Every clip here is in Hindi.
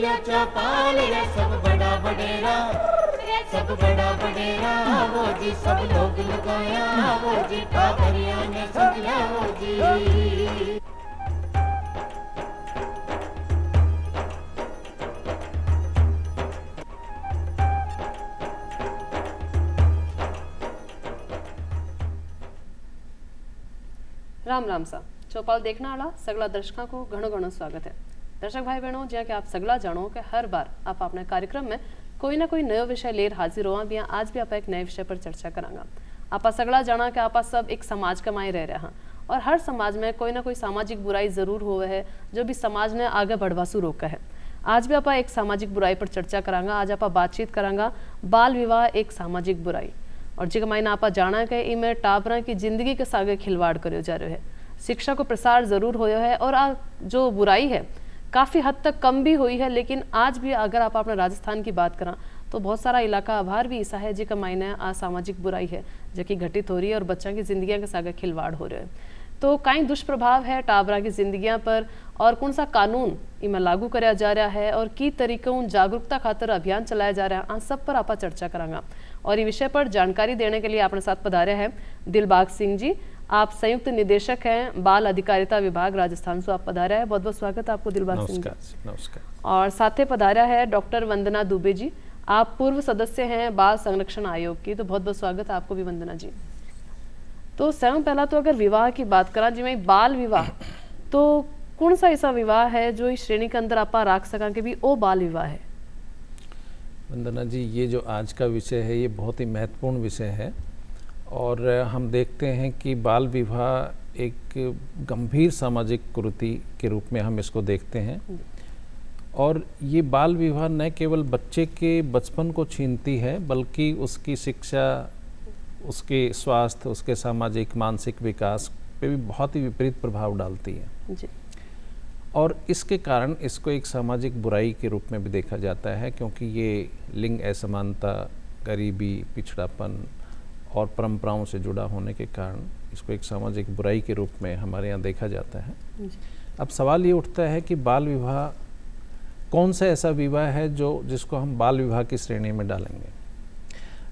या चौपाल या सब बड़ा बडेरा, सब बड़ा बडेरा वो जी, सब लोग लगाया वो जी, ठाकरिया ने समझा वो जी। राम राम सा चौपाल देखने वाला सगला दर्शकों को घणो घणो स्वागत है। दर्शक भाई बहनों, ज्या कि आप सगला जानो कि हर बार आप अपने कार्यक्रम में कोई ना कोई नयो विषय लेकर हाजिर हुआ भी। आज भी आप एक नए विषय पर चर्चा करांगा। आप सगला जाना कि आप सब एक समाज कमाए रह रहे हैं और हर समाज में कोई ना कोई सामाजिक बुराई जरूर हुआ है जो भी समाज ने आगे बढ़वासू रोका है। आज भी आप एक सामाजिक बुराई पर चर्चा करांगा। आज आप बातचीत करांगा बाल विवाह एक सामाजिक बुराई, और जी मायने आप जाना कि इमें टाबरा की जिंदगी के सागे खिलवाड़ करो जा रहे है। शिक्षा को प्रसार जरूर होयो है और आ जो बुराई है काफ़ी हद तक कम भी हुई है, लेकिन आज भी अगर आप अपने राजस्थान की बात करा तो बहुत सारा इलाका आभार भी ऐसा है जिका मायने आ सामाजिक बुराई है जो कि घटित हो रही है और बच्चों की जिंदगियां के सागे खिलवाड़ हो रहे हैं। तो कई दुष्प्रभाव है टाबरा की जिंदगियां पर और कौन सा कानून इमें लागू कराया जा रहा है और की तरीकों जागरूकता खातर अभियान चलाया जा रहा है, आ सब पर आप चर्चा करांगा। और ये विषय पर जानकारी देने के लिए अपने साथ पधारे हैं दिलबाग सिंह जी। आप संयुक्त निदेशक हैं बाल अधिकारिता विभाग राजस्थान से आप पधारा है। बहुत बहुत स्वागत है आपको दिलबाग सिंह जी। नमस्कार। और साथ पधारा है डॉक्टर वंदना दुबे जी। आप पूर्व सदस्य हैं बाल संरक्षण आयोग की, तो बहुत बहुत स्वागत है आपको भी वंदना जी। तो स्वयं पहला तो अगर विवाह की बात करा जिमें बाल विवाह, तो कौन सा ऐसा विवाह है जो इस श्रेणी के अंदर आप रख सका कि भी वो बाल विवाह है? वंदना जी, ये जो आज का विषय है ये बहुत ही महत्वपूर्ण विषय है और हम देखते हैं कि बाल विवाह एक गंभीर सामाजिक कुरीति के रूप में हम इसको देखते हैं। और ये बाल विवाह न केवल बच्चे के बचपन को छीनती है बल्कि उसकी शिक्षा, उसके स्वास्थ्य, उसके सामाजिक मानसिक विकास पे भी बहुत ही विपरीत प्रभाव डालती है जी। और इसके कारण इसको एक सामाजिक बुराई के रूप में भी देखा जाता है, क्योंकि ये लिंग असमानता, गरीबी, पिछड़ापन और परंपराओं से जुड़ा होने के कारण इसको एक सामाजिक बुराई के रूप में हमारे यहाँ देखा जाता है। अब सवाल ये उठता है कि बाल विवाह कौन सा ऐसा विवाह है जिसको हम बाल विवाह की श्रेणी में डालेंगे।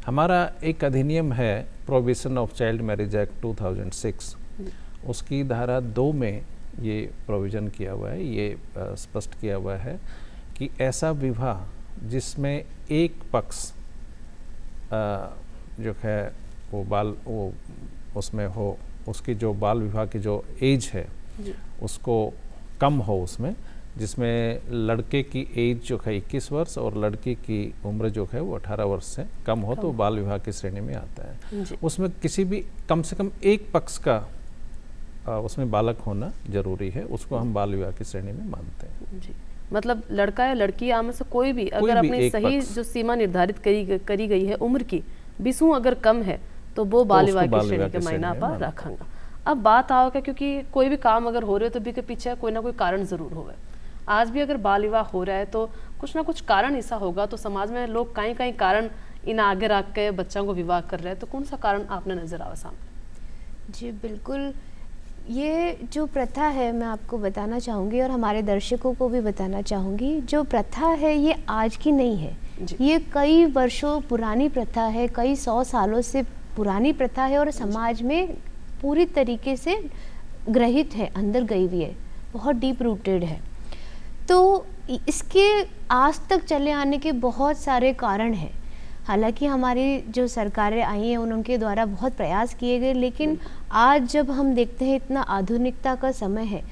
हमारा एक अधिनियम है prohibition of child marriage act 2006, उसकी धारा 2 में ये प्रोविज़न किया हुआ है, ये स्पष्ट किया हुआ है कि ऐसा विवाह जिसमें एक पक्ष जो है वो उसमें हो, उसकी जो बाल विवाह की जो एज है उसको कम हो, उसमें जिसमें लड़के की एज जो है 21 वर्ष और लड़की की उम्र जो है वो 18 वर्ष से कम हो, तो बाल विवाह की श्रेणी में आता है। उसमें किसी भी कम से कम एक पक्ष का उसमें बालक होना जरूरी है, उसको हम बाल विवाह की श्रेणी में मानते हैं जी। मतलब लड़का या लड़की आम से कोई भी अगर अपनी सही जो सीमा निर्धारित करी गई है उम्र की 20 अगर कम है तो वो बाल विवाह की श्रेणी के मायना पर रखेंगे। अब बात आओ क्या, क्योंकि कोई भी काम अगर हो रहे हो तो भी के पीछे कोई ना कोई कारण जरूर होगा। आज भी अगर बाल विवाह हो रहा है तो कुछ ना कुछ कारण ऐसा होगा, तो समाज में लोग कहीं कहीं कारण इन आगे रख के बच्चों को विवाह कर रहे हैं, तो कौन सा कारण आपने नजर आवा सामने? जी बिल्कुल, ये जो प्रथा है मैं आपको बताना चाहूँगी और हमारे दर्शकों को भी बताना चाहूँगी। जो प्रथा है ये आज की नहीं है, ये कई वर्षों पुरानी प्रथा है, कई 100 सालों से पुरानी प्रथा है और समाज में पूरी तरीके से ग्रहित है, अंदर गई हुई है, बहुत डीप रूटेड है। तो इसके आज तक चले आने के बहुत सारे कारण हैं। हालांकि हमारी जो सरकारें आई हैं उनके द्वारा बहुत प्रयास किए गए, लेकिन आज जब हम देखते हैं इतना आधुनिकता का समय है,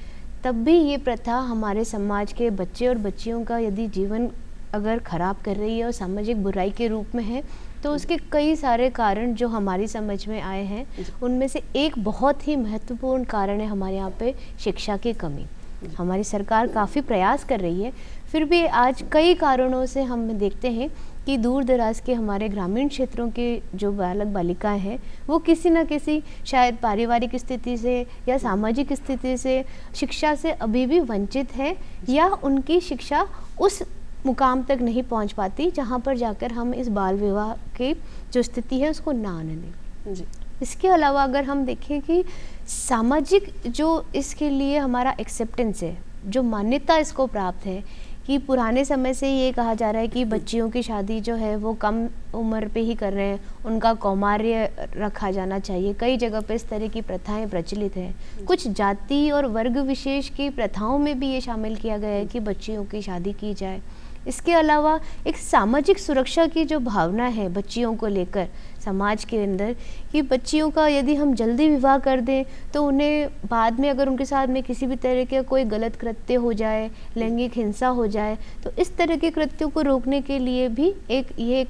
तब भी ये प्रथा हमारे समाज के बच्चे और बच्चियों का यदि जीवन अगर ख़राब कर रही है और सामाजिक बुराई के रूप में है, तो उसके कई सारे कारण जो हमारी समझ में आए हैं, उनमें से एक बहुत ही महत्वपूर्ण कारण है हमारे यहाँ पे शिक्षा की कमी। हमारी सरकार काफ़ी प्रयास कर रही है, फिर भी आज कई कारणों से हम देखते हैं कि दूर दराज के हमारे ग्रामीण क्षेत्रों के जो बालक बालिकाएं हैं वो किसी न किसी शायद पारिवारिक स्थिति से या सामाजिक स्थिति से शिक्षा से अभी भी वंचित है, या उनकी शिक्षा उस मुकाम तक नहीं पहुंच पाती जहां पर जाकर हम इस बाल विवाह की जो स्थिति है उसको ना आने दें जी। इसके अलावा अगर हम देखें कि सामाजिक जो इसके लिए हमारा एक्सेप्टेंस है, जो मान्यता इसको प्राप्त है, कि पुराने समय से ये कहा जा रहा है कि बच्चियों की शादी जो है वो कम उम्र पे ही कर रहे हैं, उनका कौमार्य रखा जाना चाहिए। कई जगह पे इस तरह की प्रथाएं प्रचलित हैं। कुछ जाति और वर्ग विशेष की प्रथाओं में भी ये शामिल किया गया है कि बच्चियों की शादी की जाए। इसके अलावा एक सामाजिक सुरक्षा की जो भावना है बच्चियों को लेकर समाज के अंदर, कि बच्चियों का यदि हम जल्दी विवाह कर दें तो उन्हें बाद में अगर उनके साथ में किसी भी तरह के कोई गलत कृत्य हो जाए, लैंगिक हिंसा हो जाए, तो इस तरह के कृत्यों को रोकने के लिए भी ये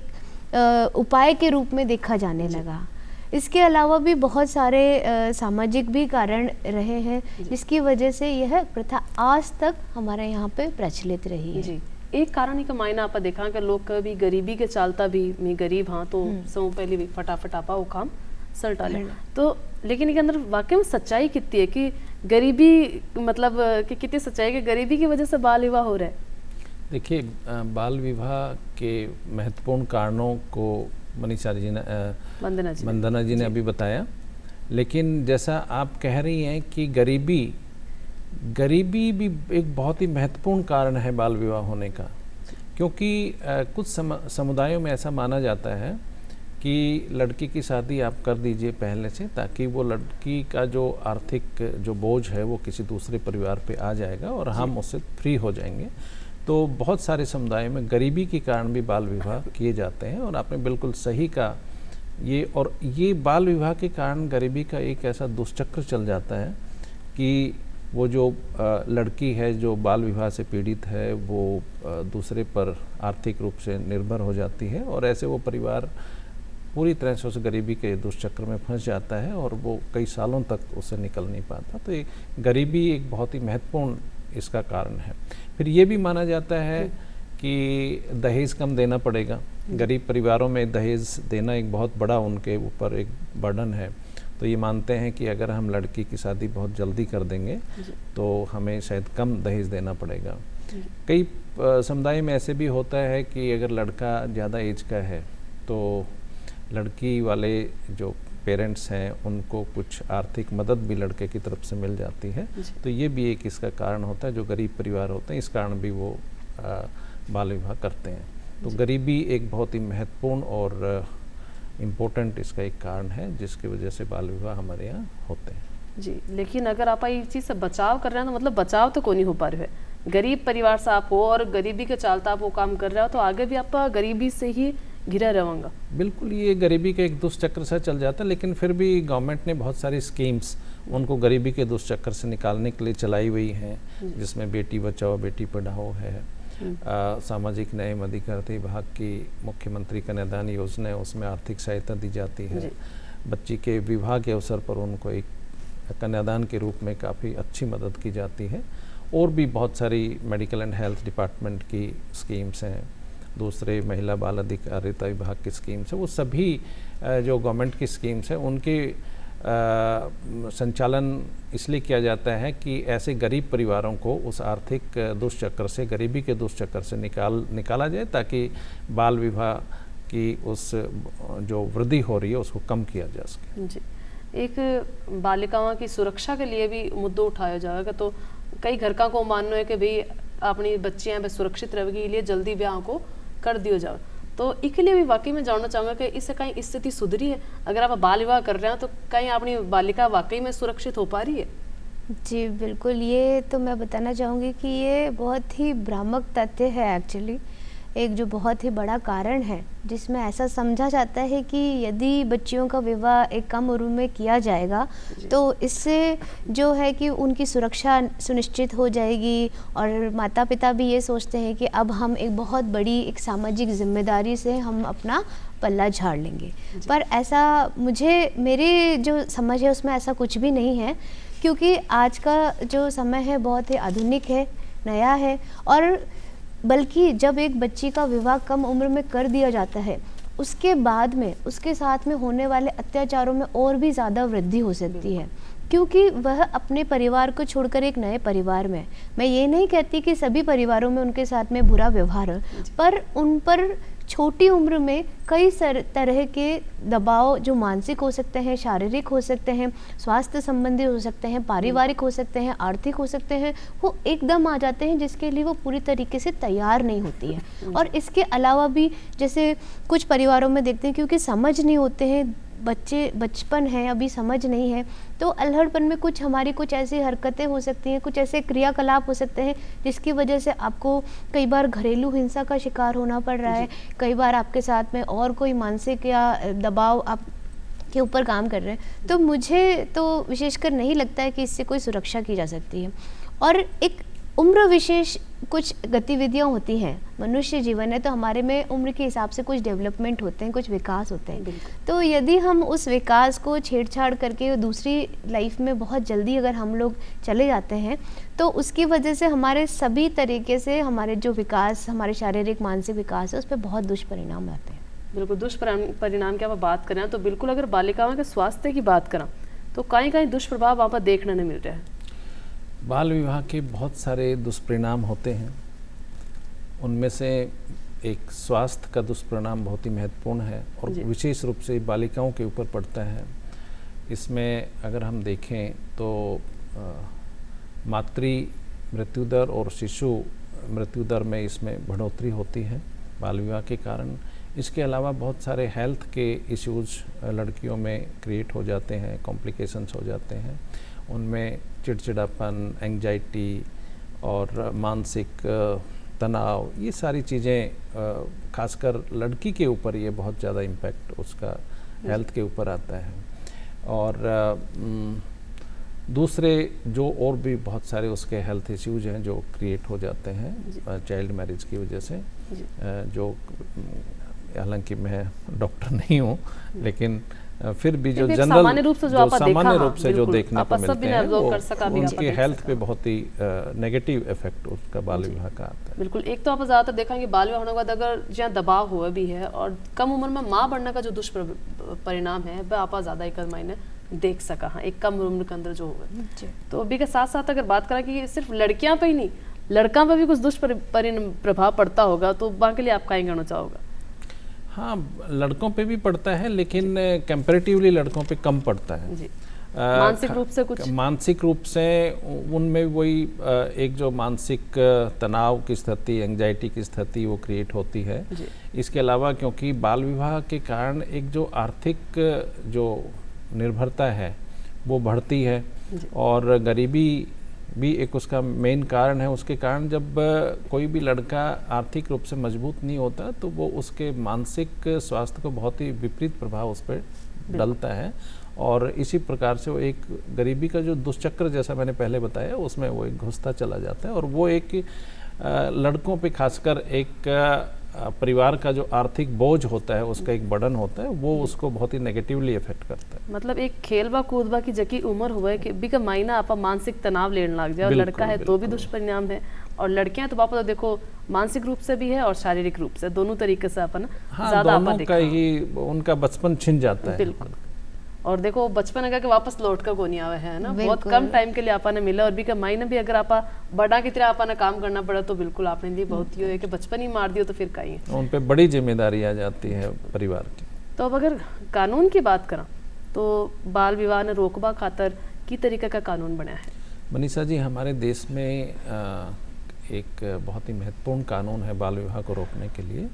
उपाय के रूप में देखा जाने लगा। इसके अलावा भी बहुत सारे सामाजिक भी कारण रहे हैं जिसकी वजह से यह प्रथा आज तक हमारे यहाँ पे प्रचलित रही है। जी, एक कारण ही का मायना आप देखा कि लोग कभी गरीबी के चालता भी मैं गरीब हाँ तो सब पहले भी फटाफट आपा वो काम सल्टा ले। तो लेकिन इसके अंदर वाकई में सच्चाई कितनी है कि गरीबी मतलब कि कितनी सच्चाई है कि गरीबी की वजह से बाल विवाह हो रहा है? देखिए, बाल विवाह के महत्वपूर्ण कारणों को मनीषा जी ने वंदना जी ने अभी बताया, लेकिन जैसा आप कह रही हैं कि गरीबी भी एक बहुत ही महत्वपूर्ण कारण है बाल विवाह होने का, क्योंकि कुछ समुदायों में ऐसा माना जाता है कि लड़की की शादी आप कर दीजिए पहले से, ताकि वो लड़की का जो आर्थिक जो बोझ है वो किसी दूसरे परिवार पे आ जाएगा और हम उससे फ्री हो जाएंगे। तो बहुत सारे समुदायों में गरीबी के कारण भी बाल विवाह किए जाते हैं। और आपने बिल्कुल सही कहा, ये बाल विवाह के कारण गरीबी का एक ऐसा दुष्चक्र चल जाता है कि वो जो लड़की है जो बाल विवाह से पीड़ित है वो दूसरे पर आर्थिक रूप से निर्भर हो जाती है और ऐसे वो परिवार पूरी तरह से उस गरीबी के दुष्चक्र में फंस जाता है और वो कई सालों तक उससे निकल नहीं पाता। तो ये गरीबी एक बहुत ही महत्वपूर्ण इसका कारण है। फिर ये भी माना जाता है कि दहेज कम देना पड़ेगा। गरीब परिवारों में दहेज देना एक बहुत बड़ा उनके ऊपर एक बर्डन है। तो ये मानते हैं कि अगर हम लड़की की शादी बहुत जल्दी कर देंगे तो हमें शायद कम दहेज देना पड़ेगा। कई समुदाय में ऐसे भी होता है कि अगर लड़का ज़्यादा एज का है तो लड़की वाले जो पेरेंट्स हैं उनको कुछ आर्थिक मदद भी लड़के की तरफ से मिल जाती है। तो ये भी एक इसका कारण होता है। जो गरीब परिवार होते हैं इस कारण भी वो बाल विवाह करते हैं। तो गरीबी एक बहुत ही महत्वपूर्ण और इम्पोर्टेंट इसका एक कारण है जिसकी वजह से बाल विवाह हमारे यहाँ होते हैं। जी, लेकिन अगर आप इस चीज़ से बचाव कर रहे हैं तो मतलब बचाव तो नहीं हो पा रहे है। गरीब परिवार से आप हो और गरीबी के चालता आप वो काम कर रहे हो तो आगे भी आप गरीबी से ही घिरा रहेगा। बिल्कुल, ये गरीबी का एक दुष्चक्र सा चल जाता है। लेकिन फिर भी गवर्नमेंट ने बहुत सारी स्कीम्स उनको गरीबी के दुष्चक्र से निकालने के लिए चलाई हुई हैं, जिसमें बेटी बचाओ बेटी पढ़ाओ है, सामाजिक न्याय एवं अधिकारिता विभाग की मुख्यमंत्री कन्यादान योजना है, उसमें आर्थिक सहायता दी जाती है। बच्ची के विवाह के अवसर पर उनको एक कन्यादान के रूप में काफ़ी अच्छी मदद की जाती है। और भी बहुत सारी मेडिकल एंड हेल्थ डिपार्टमेंट की स्कीम्स हैं, दूसरे महिला बाल अधिकारिता विभाग की स्कीम्स है। वो सभी जो गवर्नमेंट की स्कीम्स हैं उनके संचालन इसलिए किया जाता है कि ऐसे गरीब परिवारों को उस आर्थिक दुष्चक्र से, गरीबी के दुष्चक्र से निकाला जाए ताकि बाल विवाह की उस जो वृद्धि हो रही है उसको कम किया जा सके। जी, एक बालिकाओं की सुरक्षा के लिए भी मुद्दा उठाया जाएगा। तो कई घर का को मानना है कि भाई अपनी बच्चियां सुरक्षित रहेगी, लिए जल्दी ब्याह को कर दिया जाए। तो इसके लिए भी वाकई में जानना चाहूँगा कि इससे कहीं स्थिति सुधरी है? अगर आप बाल विवाह कर रहे हैं तो कहीं अपनी बालिका वाकई में सुरक्षित हो पा रही है? जी बिल्कुल, ये तो मैं बताना चाहूँगी कि ये बहुत ही भ्रामक तथ्य है। एक्चुअली एक जो बहुत ही बड़ा कारण है जिसमें ऐसा समझा जाता है कि यदि बच्चियों का विवाह एक कम उम्र में किया जाएगा तो इससे जो है कि उनकी सुरक्षा सुनिश्चित हो जाएगी। और माता पिता भी ये सोचते हैं कि अब हम एक बहुत बड़ी एक सामाजिक जिम्मेदारी से हम अपना पल्ला झाड़ लेंगे। पर ऐसा मेरी जो समझ है उसमें ऐसा कुछ भी नहीं है, क्योंकि आज का जो समय है बहुत ही आधुनिक है, नया है। और बल्कि जब एक बच्ची का विवाह कम उम्र में कर दिया जाता है उसके बाद में उसके साथ में होने वाले अत्याचारों में और भी ज़्यादा वृद्धि हो सकती है, क्योंकि वह अपने परिवार को छोड़कर एक नए परिवार में, मैं ये नहीं कहती कि सभी परिवारों में उनके साथ में बुरा व्यवहार है, पर उन पर छोटी उम्र में कई तरह के दबाव जो मानसिक हो सकते हैं, शारीरिक हो सकते हैं, स्वास्थ्य संबंधी हो सकते हैं, पारिवारिक हो सकते हैं, आर्थिक हो सकते हैं, वो एकदम आ जाते हैं जिसके लिए वो पूरी तरीके से तैयार नहीं होती है। और इसके अलावा भी जैसे कुछ परिवारों में देखते हैं क्योंकि समझ नहीं होते हैं, बच्चे बचपन है, अभी समझ नहीं है, तो अल्हड़पन में कुछ ऐसी हरकतें हो सकती हैं, कुछ ऐसे क्रियाकलाप हो सकते हैं जिसकी वजह से आपको कई बार घरेलू हिंसा का शिकार होना पड़ रहा है, कई बार आपके साथ में और कोई मानसिक या दबाव आप के ऊपर काम कर रहे हैं। तो मुझे तो विशेषकर नहीं लगता है कि इससे कोई सुरक्षा की जा सकती है। और एक उम्र विशेष कुछ गतिविधियां होती हैं, मनुष्य जीवन है तो हमारे में उम्र के हिसाब से कुछ डेवलपमेंट होते हैं, कुछ विकास होते हैं। तो यदि हम उस विकास को छेड़छाड़ करके दूसरी लाइफ में बहुत जल्दी अगर हम लोग चले जाते हैं तो उसकी वजह से हमारे सभी तरीके से हमारे जो विकास, हमारे शारीरिक मानसिक विकास है उस पर बहुत दुष्परिणाम आते हैं। बिल्कुल, दुष्परिणाम की आप बात करें तो बिल्कुल अगर बालिकाओं के स्वास्थ्य की बात करें तो कहीं दुष्प्रभाव वहाँ पर देखने नहीं मिल रहे हैं। बाल विवाह के बहुत सारे दुष्परिणाम होते हैं, उनमें से एक स्वास्थ्य का दुष्परिणाम बहुत ही महत्वपूर्ण है और विशेष रूप से बालिकाओं के ऊपर पड़ता है। इसमें अगर हम देखें तो मातृ मृत्यु दर और शिशु मृत्यु दर में इसमें बढ़ोतरी होती है बाल विवाह के कारण। इसके अलावा बहुत सारे हेल्थ के इश्यूज लड़कियों में क्रिएट हो जाते हैं, कॉम्प्लिकेशंस हो जाते हैं। उनमें चिड़चिड़ापन, एंग्जाइटी और मानसिक तनाव, ये सारी चीज़ें खासकर लड़की के ऊपर ये बहुत ज़्यादा इम्पैक्ट उसका हेल्थ के ऊपर आता है। और दूसरे जो और भी बहुत सारे उसके हेल्थ इश्यूज हैं जो क्रिएट हो जाते हैं चाइल्ड मैरिज की वजह से, जो हालांकि मैं डॉक्टर नहीं हूँ लेकिन फिर भी जो जनरल सामान्य रूप से जो देखने को मिलते हैं वो उनके हेल्थ पे बहुत ही नेगेटिव इफेक्ट उसका बाल विवाह का आता है। बिल्कुल, एक तो आप ज़्यादातर देखेंगे बाल विवाह होने के बाद अगर जहाँ दबाव हुआ भी है और कम उम्र में माँ बनने का जो दुष्परिणाम है वह आप ज़्यादा एक मायने देख सका हाँ एक कम उम्र के अंदर जो हुआ। तो अभी के साथ साथ अगर बात करें कि सिर्फ लड़कियां पे ही नहीं, लड़का पे भी कुछ दुष्प्रभाव पड़ता होगा, तो वहाँ के लिए आप क्या कहना चाहोगे? हाँ, लड़कों पे भी पड़ता है लेकिन कंपैरेटिवली लड़कों पे कम पड़ता है जी। मानसिक रूप से कुछ मानसिक रूप से उनमें वही एक जो मानसिक तनाव की स्थिति, एंग्जाइटी की स्थिति वो क्रिएट होती है। इसके अलावा क्योंकि बाल विवाह के कारण एक जो आर्थिक जो निर्भरता है वो बढ़ती है और गरीबी भी एक उसका मेन कारण है। उसके कारण जब कोई भी लड़का आर्थिक रूप से मजबूत नहीं होता तो वो उसके मानसिक स्वास्थ्य को बहुत ही विपरीत प्रभाव उस पर डलता है और इसी प्रकार से वो एक गरीबी का जो दुष्चक्र जैसा मैंने पहले बताया उसमें वो एक घुसता चला जाता है और वो एक लड़कों पे खासकर एक परिवार का जो आर्थिक बोझ होता है उसका एक बर्डन होता है, वो उसको बहुत ही नेगेटिवली इफेक्ट करता है। मतलब एक खेलबा कूदबा की जकी उम्र हुआ है कि भी का मायना आप मानसिक तनाव लेने लग जाए और लड़का है तो भी दुष्परिणाम है और लड़कियां तो वापस देखो मानसिक रूप से भी है और शारीरिक रूप से दोनों तरीके से अपन ज्यादा दोनों का ही उनका बचपन छिन जाता है। बिल्कुल, और देखो बचपन अगर के वापस लौट कर को नहीं आवे है ना, बहुत कम टाइम के लिए आपने मिला और भी का मायने भी अगर आप बड़ा की तरह आपने काम करना पड़ा तो बिल्कुल आपने लिए बहुत ही है कि बचपन ही मार दियो तो फिर कहीं उन पे बड़ी जिम्मेदारी आ जाती है परिवार की। तो अब अगर कानून की बात करें तो बाल विवाह ने रोकबा खातर की तरीके का कानून बना है? मनीषा जी, हमारे देश में एक बहुत ही महत्वपूर्ण कानून है बाल विवाह को रोकने के लिए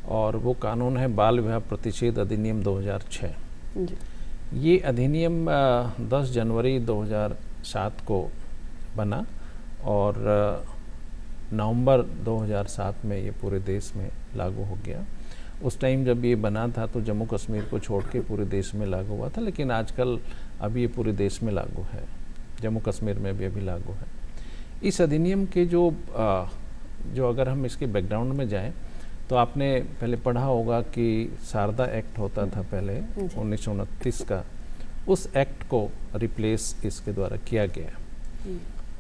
और वो कानून है बाल विवाह प्रतिषेध अधिनियम 2006 जी। ये अधिनियम 10 जनवरी 2007 को बना और नवंबर 2007 में ये पूरे देश में लागू हो गया। उस टाइम जब ये बना था तो जम्मू कश्मीर को छोड़ के पूरे देश में लागू हुआ था, लेकिन आजकल अभी ये पूरे देश में लागू है, जम्मू कश्मीर में भी अभी लागू है। इस अधिनियम के जो अगर हम इसके बैकग्राउंड में जाएं तो आपने पहले पढ़ा होगा कि शारदा एक्ट होता था पहले 1929 का, उस एक्ट को रिप्लेस इसके द्वारा किया गया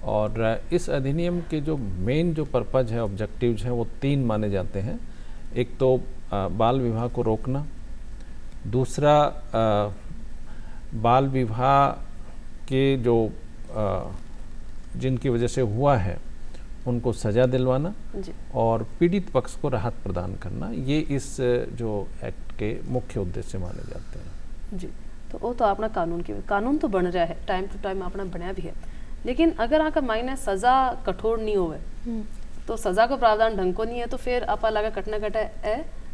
और इस अधिनियम के जो मेन जो पर्पज है, ऑब्जेक्टिव्स हैं, वो 3 माने जाते हैं। एक तो बाल विवाह को रोकना, दूसरा बाल विवाह के जो जिनकी वजह से हुआ है उनको सज़ा दिलवाना जी। और पीड़ित पक्ष को राहत प्रदान करना, ये इस जो एक्ट के मुख्य उद्देश्य माने जाते हैं। जी, तो वो तो अपना कानून तो बन रहा है, टाइम टू टाइम अपना बनया भी है, लेकिन अगर आपका मायने सज़ा कठोर नहीं होवे तो सज़ा का प्रावधान ढंग को नहीं है, तो फिर आप लगा घटना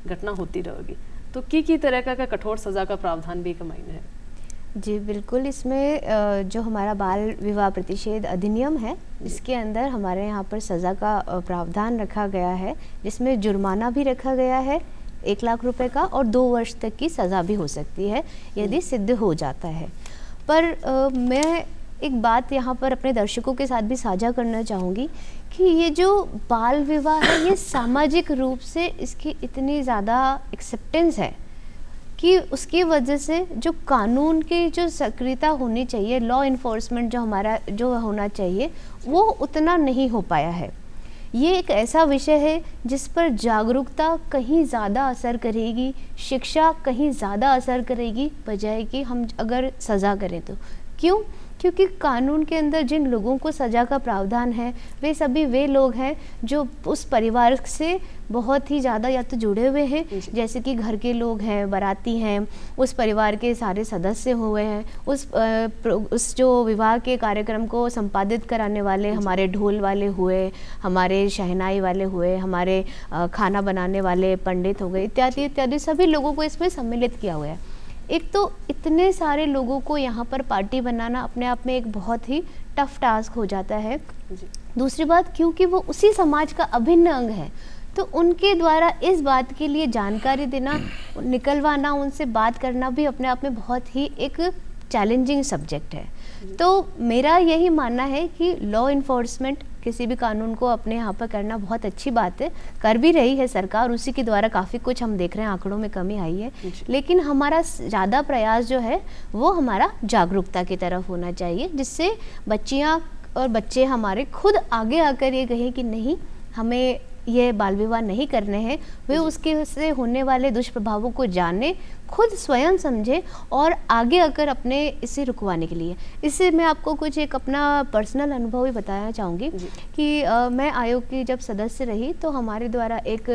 घटना होती रहेगी। तो की तरह का कठोर सज़ा का प्रावधान भी एक मायने है। जी बिल्कुल, इसमें जो हमारा बाल विवाह प्रतिषेध अधिनियम है, इसके अंदर हमारे यहाँ पर सज़ा का प्रावधान रखा गया है, जिसमें जुर्माना भी रखा गया है 1 लाख रुपए का, और 2 वर्ष तक की सज़ा भी हो सकती है यदि सिद्ध हो जाता है। पर मैं एक बात यहाँ पर अपने दर्शकों के साथ भी साझा करना चाहूँगी कि ये जो बाल विवाह है, ये सामाजिक रूप से इसकी इतनी ज़्यादा एक्सेप्टेंस है कि उसकी वजह से जो कानून की जो सक्रियता होनी चाहिए, लॉ इन्फोर्समेंट जो हमारा जो होना चाहिए, वो उतना नहीं हो पाया है। ये एक ऐसा विषय है जिस पर जागरूकता कहीं ज़्यादा असर करेगी, शिक्षा कहीं ज़्यादा असर करेगी, बजाय कि हम अगर सज़ा करें तो। क्यों? क्योंकि कानून के अंदर जिन लोगों को सज़ा का प्रावधान है, वे सभी वे लोग हैं जो उस परिवार से बहुत ही ज़्यादा या तो जुड़े हुए हैं, जैसे कि घर के लोग हैं, बाराती हैं, उस परिवार के सारे सदस्य हुए हैं, उस जो विवाह के कार्यक्रम को संपादित कराने वाले हमारे ढोल वाले हुए, हमारे शहनाई वाले हुए, हमारे खाना बनाने वाले पंडित हो गए, इत्यादि इत्यादि सभी लोगों को इसमें सम्मिलित किया हुआ है। एक तो इतने सारे लोगों को यहाँ पर पार्टी बनाना अपने आप में एक बहुत ही टफ टास्क हो जाता है। दूसरी बात, क्योंकि वो उसी समाज का अभिन्न अंग है, तो उनके द्वारा इस बात के लिए जानकारी देना, निकलवाना, उनसे बात करना भी अपने आप में बहुत ही एक चैलेंजिंग सब्जेक्ट है। तो मेरा यही मानना है कि लॉ इन्फोर्समेंट किसी भी कानून को अपने यहाँ पर करना बहुत अच्छी बात है, कर भी रही है सरकार, उसी के द्वारा काफ़ी कुछ हम देख रहे हैं, आंकड़ों में कमी आई है, लेकिन हमारा ज़्यादा प्रयास जो है वो हमारा जागरूकता की तरफ होना चाहिए, जिससे बच्चियाँ और बच्चे हमारे खुद आगे आकर ये कहें कि नहीं, हमें ये बाल विवाह नहीं करने हैं। वे उसके से होने वाले दुष्प्रभावों को जाने, खुद स्वयं समझे और आगे आकर अपने इसे रुकवाने के लिए। इससे मैं आपको कुछ एक अपना पर्सनल अनुभव भी बताना चाहूँगी कि मैं आयोग की जब सदस्य रही तो हमारे द्वारा एक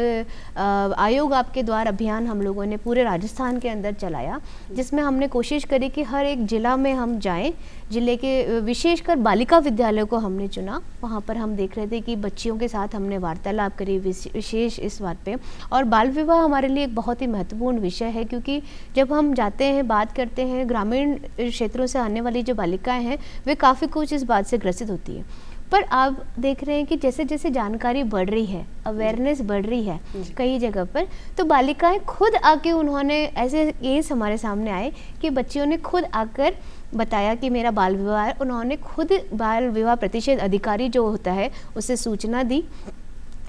आयोग आपके द्वार अभियान हम लोगों ने पूरे राजस्थान के अंदर चलाया, जिसमें हमने कोशिश करी कि हर एक जिला में हम जाएं। जिले के विशेषकर बालिका विद्यालय को हमने चुना, वहाँ पर हम देख रहे थे कि बच्चियों के साथ हमने वार्तालाप करी विशेष इस बात पे। और बाल विवाह हमारे लिए एक बहुत ही महत्वपूर्ण विषय है, क्योंकि जब हम जाते हैं, बात करते हैं, ग्रामीण क्षेत्रों से आने वाली जो बालिकाएं हैं वे काफ़ी कुछ इस बात से ग्रसित होती है। पर आप देख रहे हैं कि जैसे जैसे जानकारी बढ़ रही है, अवेयरनेस बढ़ रही है कई जगह पर, तो बालिकाएं खुद आके, उन्होंने ऐसे केस हमारे सामने आए कि बच्चियों ने खुद आकर बताया कि मेरा बाल विवाह है। उन्होंने खुद बाल विवाह प्रतिषेध अधिकारी जो होता है उसे सूचना दी,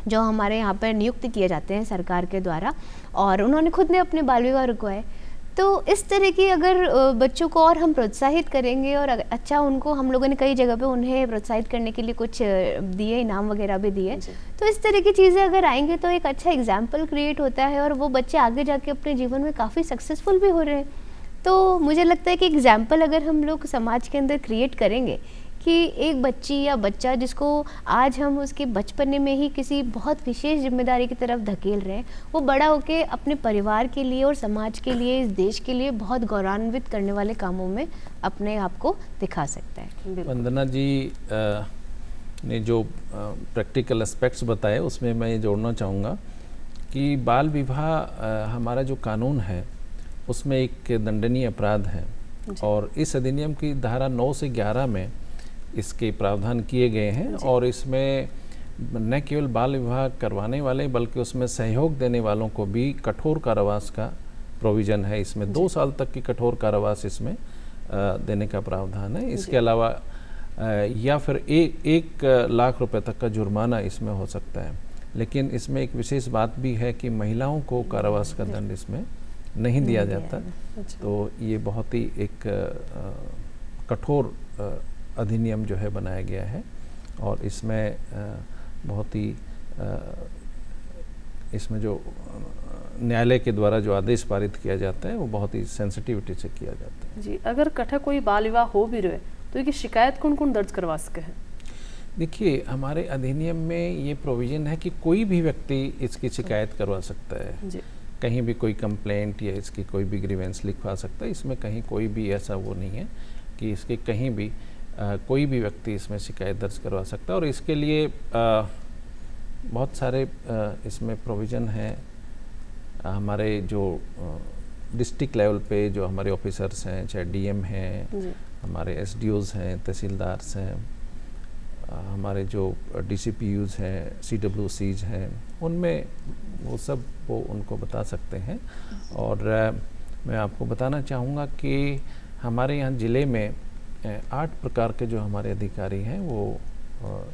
जो हमारे यहाँ पर नियुक्त किए जाते हैं सरकार के द्वारा, और उन्होंने खुद ने अपने बाल विवाह रुकवाए। तो इस तरह की अगर बच्चों को और हम प्रोत्साहित करेंगे, और अच्छा उनको हम लोगों ने कई जगह पे उन्हें प्रोत्साहित करने के लिए कुछ दिए, इनाम वगैरह भी दिए, तो इस तरह की चीज़ें अगर आएंगे तो एक अच्छा एग्जाम्पल क्रिएट होता है और वो बच्चे आगे जाके अपने जीवन में काफ़ी सक्सेसफुल भी हो रहे हैं। तो मुझे लगता है कि एग्जाम्पल अगर हम लोग समाज के अंदर क्रिएट करेंगे कि एक बच्ची या बच्चा जिसको आज हम उसके बचपने में ही किसी बहुत विशेष जिम्मेदारी की तरफ धकेल रहे हैं, वो बड़ा होके अपने परिवार के लिए और समाज के लिए, इस देश के लिए बहुत गौरवान्वित करने वाले कामों में अपने आप को दिखा सकता है। वंदना जी ने जो प्रैक्टिकल एस्पेक्ट्स बताए उसमें मैं ये जोड़ना चाहूँगा कि बाल विवाह हमारा जो कानून है उसमें एक दंडनीय अपराध है, और इस अधिनियम की धारा 9 से 11 में इसके प्रावधान किए गए हैं। और इसमें न केवल बाल विवाह करवाने वाले बल्कि उसमें सहयोग देने वालों को भी कठोर कारावास का प्रोविज़न है। इसमें 2 साल तक की कठोर कारावास इसमें देने का प्रावधान है। इसके अलावा या फिर 1 लाख रुपए तक का जुर्माना इसमें हो सकता है। लेकिन इसमें एक विशेष बात भी है कि महिलाओं को कारावास का दंड इसमें नहीं दिया जाता। तो ये बहुत ही एक कठोर अधिनियम जो है बनाया गया है, और इसमें बहुत ही इसमें जो न्यायालय के द्वारा जो आदेश पारित किया जाता है वो बहुत ही सेंसिटिविटी से किया जाता है। जी, अगर कठा कोई बाल विवाह हो भी रहे तो ये शिकायत कौन कौन दर्ज करवा सके हैं? देखिए, हमारे अधिनियम में ये प्रोविज़न है कि कोई भी व्यक्ति इसकी शिकायत करवा सकता है। जी। कहीं भी कोई कंप्लेंट या इसकी कोई भी ग्रीवेंस लिखवा सकता है। इसमें कहीं कोई भी ऐसा वो नहीं है कि इसके कहीं भी कोई भी व्यक्ति इसमें शिकायत दर्ज करवा सकता है। और इसके लिए बहुत सारे इसमें प्रोविज़न है। हमारे जो डिस्ट्रिक्ट लेवल पे जो हमारे ऑफिसर्स हैं, चाहे डीएम हैं, हमारे एसडीओज़ हैं, तहसीलदार्स हैं, हमारे जो डीसीपीयूज़ हैं, सीडब्ल्यूसीज हैं, उनमें वो सब वो उनको बता सकते हैं। और मैं आपको बताना चाहूँगा कि हमारे यहाँ ज़िले में 8 प्रकार के जो हमारे अधिकारी हैं वो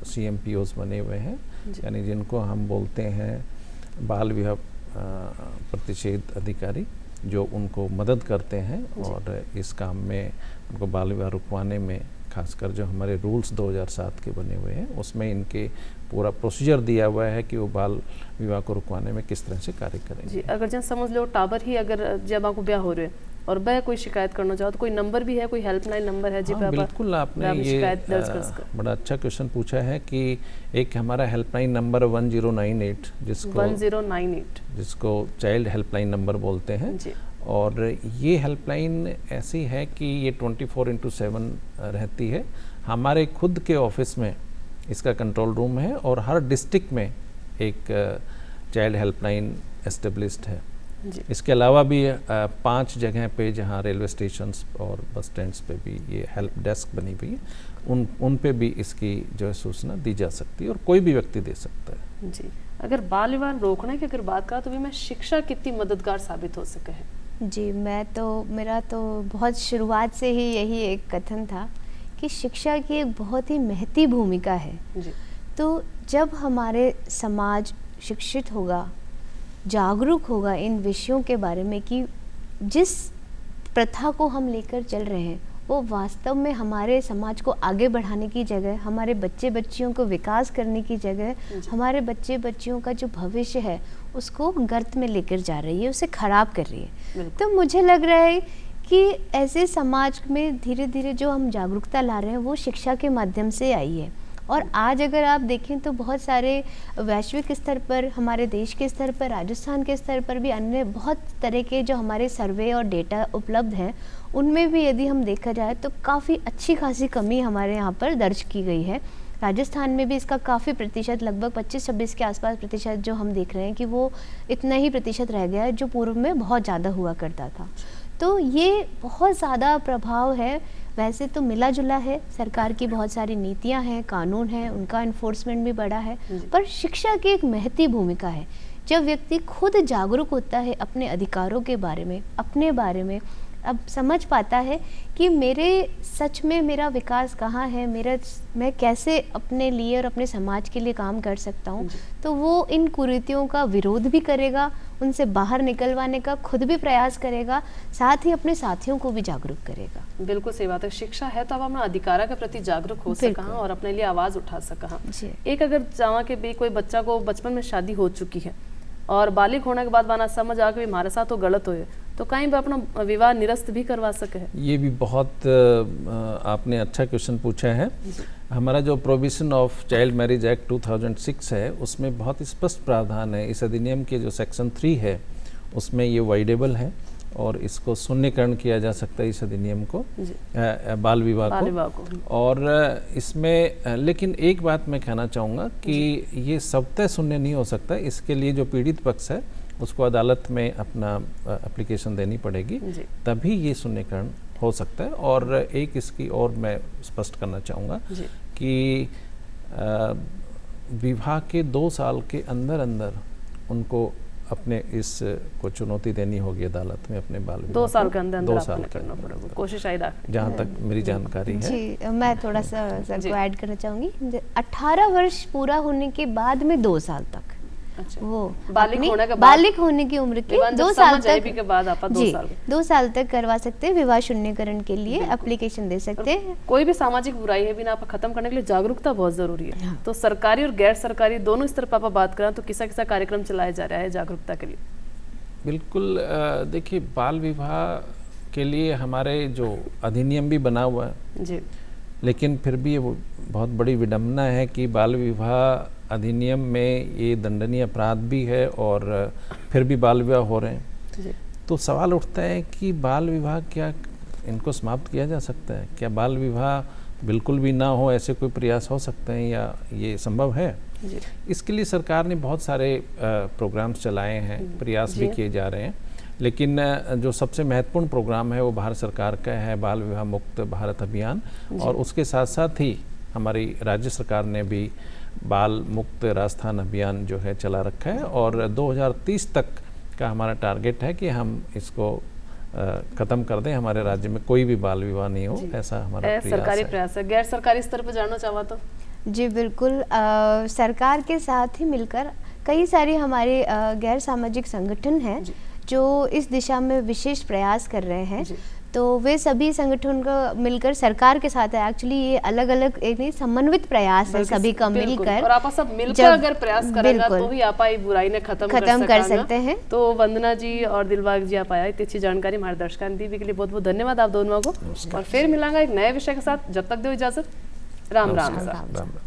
CMPOs बने हुए हैं, यानी जिनको हम बोलते हैं बाल विवाह प्रतिषेध अधिकारी, जो उनको मदद करते हैं और इस काम में उनको बाल विवाह रुकवाने में, खासकर जो हमारे रूल्स 2007 के बने हुए हैं उसमें इनके पूरा प्रोसीजर दिया हुआ है कि वो बाल विवाह को रुकवाने में किस तरह से कार्य करेंगे। जी, अगर जैसे समझ लो टाबर ही अगर जब आपको ब्याह हो रहे हैं और वह कोई शिकायत करना चाहो तो कोई नंबर भी है, कोई हेल्पलाइन नंबर है? हाँ, बिल्कुल, आपने ये बड़ा अच्छा क्वेश्चन पूछा है कि एक हमारा हेल्पलाइन नंबर 1098 जिसको चाइल्ड हेल्पलाइन नंबर बोलते हैं जी। और ये हेल्पलाइन ऐसी है कि ये 24/7 रहती है। हमारे खुद के ऑफिस में इसका कंट्रोल रूम है और हर डिस्ट्रिक्ट में एक चाइल्ड हेल्पलाइन एस्टेब्लिश्ड है जी। इसके अलावा भी 5 जगह पे जहाँ रेलवे स्टेशंस और बस स्टैंड्स पे भी ये हेल्प डेस्क बनी हुई है, उन पे भी इसकी जो है सूचना दी जा सकती है और कोई भी व्यक्ति दे सकता है जी। अगर बाल विवाह रोकने की अगर बात करें तो भी मैं शिक्षा कितनी मददगार साबित हो सके है? जी, मेरा तो बहुत शुरुआत से ही यही एक कथन था कि शिक्षा की एक बहुत ही महती भूमिका है जी। तो जब हमारे समाज शिक्षित होगा, जागरूक होगा इन विषयों के बारे में कि जिस प्रथा को हम लेकर चल रहे हैं वो वास्तव में हमारे समाज को आगे बढ़ाने की जगह, हमारे बच्चे बच्चियों को विकास करने की जगह, हमारे बच्चे बच्चियों का जो भविष्य है उसको गर्त में लेकर जा रही है, उसे खराब कर रही है। तो मुझे लग रहा है कि ऐसे समाज में धीरे धीरे जो हम जागरूकता ला रहे हैं वो शिक्षा के माध्यम से आई है। और आज अगर आप देखें तो बहुत सारे वैश्विक स्तर पर, हमारे देश के स्तर पर, राजस्थान के स्तर पर भी अन्य बहुत तरह के जो हमारे सर्वे और डेटा उपलब्ध हैं उनमें भी यदि हम देखा जाए तो काफ़ी अच्छी खासी कमी हमारे यहाँ पर दर्ज की गई है। राजस्थान में भी इसका काफ़ी प्रतिशत, लगभग 25-26 के आसपास प्रतिशत जो हम देख रहे हैं कि वो इतना ही प्रतिशत रह गया है जो पूर्व में बहुत ज़्यादा हुआ करता था। तो ये बहुत ज़्यादा प्रभाव है। वैसे तो मिला जुला है, सरकार की बहुत सारी नीतियां हैं, कानून हैं, उनका इन्फोर्समेंट भी बड़ा है, पर शिक्षा की एक महती भूमिका है। जब व्यक्ति खुद जागरूक होता है अपने अधिकारों के बारे में, अपने बारे में, अब समझ पाता है कि मेरे सच में मेरा विकास कहाँ है, मैं कैसे अपने लिए और अपने समाज के लिए काम कर सकता हूँ, तो वो इन कुरीतियों का विरोध भी करेगा, उनसे बाहर निकलवाने का खुद भी प्रयास करेगा, साथ ही अपने साथियों को भी जागरूक करेगा। बिल्कुल सही बात है। शिक्षा है तो अब अपना अधिकारों के प्रति जागरूक हो सका और अपने लिए आवाज़ उठा सका। एक अगर चावा के भी कोई बच्चा को बचपन में शादी हो चुकी है और बालिग होने के बाद बाना समझ आ कि हमारे साथ तो गलत हुए, तो कहीं भी अपना विवाह निरस्त भी करवा सके है? ये भी बहुत आपने अच्छा क्वेश्चन पूछा है। हमारा जो provision of child marriage act 2006 है उसमें बहुत स्पष्ट प्रावधान है। इस अधिनियम के जो सेक्शन 3 है उसमें ये वाइडेबल है और इसको शून्यकरण किया जा सकता है इस अधिनियम को, बाल विवाह को। और इसमें लेकिन एक बात मैं कहना चाहूँगा कि ये स्वतः शून्य नहीं हो सकता। इसके लिए जो पीड़ित पक्ष है उसको अदालत में अपना एप्लीकेशन देनी पड़ेगी, तभी ये शून्यकरण हो सकता है। और एक इसकी और मैं स्पष्ट करना चाहूँगा कि विवाह के 2 साल के अंदर अंदर उनको अपने इस को चुनौती देनी होगी अदालत में अपने बाल 2 साल के अंदर 2 साल करना पड़ेगा, कोशिश आई जहाँ तक मेरी जानकारी है। जी, मैं थोड़ा सा सर को ऐड करना चाहूँगी। 18 वर्ष पूरा होने के बाद में 2 साल तक, अच्छा, वो बालिग होने की उम्र के 2 साल तक के बाद आप 2 साल तक करवा सकते हैं। विवाह शून्यकरण के लिए एप्लीकेशन दे सकते हैं। कोई भी सामाजिक बुराई है बिना आप खत्म करने के लिए जागरूकता बहुत जरूरी है। तो सरकारी और गैर सरकारी दोनों स्तर पर बात करें तो किसा किसा कार्यक्रम चलाया जा रहा है जागरूकता के लिए? बिल्कुल, देखिए बाल विवाह के लिए हमारे जो अधिनियम भी बना हुआ है जी, लेकिन फिर भी ये बहुत बड़ी विडंबना है कि बाल विवाह अधिनियम में ये दंडनीय अपराध भी है और फिर भी बाल विवाह हो रहे हैं। तो सवाल उठता है कि बाल विवाह क्या इनको समाप्त किया जा सकता है? क्या बाल विवाह बिल्कुल भी ना हो, ऐसे कोई प्रयास हो सकते हैं या ये संभव है? इसके लिए सरकार ने बहुत सारे प्रोग्राम्स चलाए हैं, प्रयास भी किए जा रहे हैं, लेकिन जो सबसे महत्वपूर्ण प्रोग्राम है वो भारत सरकार का है बाल विवाह मुक्त भारत अभियान, और उसके साथ साथ ही हमारी राज्य सरकार ने भी बाल मुक्त राजस्थान अभियान जो है चला रखा है, और 2030 तक का हमारा टारगेट है कि हम इसको खत्म कर दें, हमारे राज्य में कोई भी बाल विवाह नहीं हो, ऐसा हमारा सरकारी प्रयास है। गैर सरकारी स्तर पर जानना चाहा तो? जी बिल्कुल, सरकार के साथ ही मिलकर कई सारे हमारे गैर सामाजिक संगठन हैं जो इस दिशा में विशेष प्रयास कर रहे हैं। तो वे सभी संगठन को मिलकर सरकार के साथ है, एक्चुअली ये अलग अलग एक नहीं समन्वित प्रयास है सभी का मिलकर, और आप सब मिलकर अगर प्रयास करेगा तो ही आप आई बुराई ने खत्म कर सकते हैं। तो वंदना जी और दिलबाग जी आप आया, इतनी अच्छी जानकारी हमारे दर्शकों ने दी के लिए बहुत बहुत धन्यवाद आप दोनों को, और फिर मिलांगा एक नए विषय के साथ। जब तक दो इजाजत, राम राम।